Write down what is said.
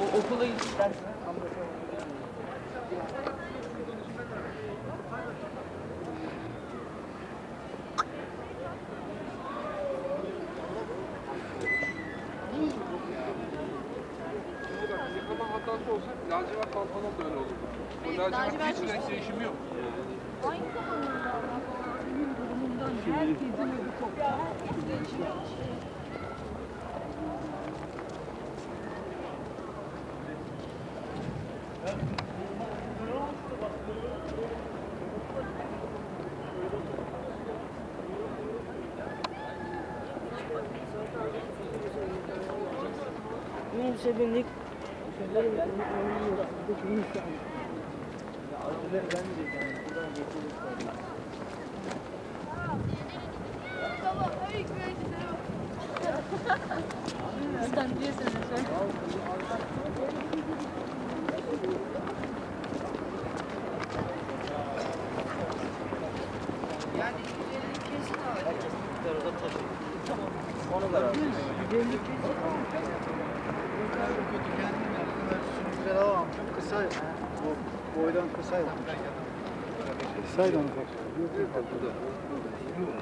O okula gitmişler. Yıkama hatası olsa lacivert pantolon da öyle olur. O lacivert hiç renk değişimi yok. Aynı zamanda durumundan herkesin ödü koptu. Herkes geçiyor. Neyse bindik. Bizden diyorsun sen. Yani 150 kesin alacağız. Orada taşıyın. Tamam. Onu da alacağız. 150 kesin. Kötü kendim yaptılar. Şunu güzel alamam. Çok kısa. Bu boydan kısa yapmış. Kısaydı onu bak. Yok.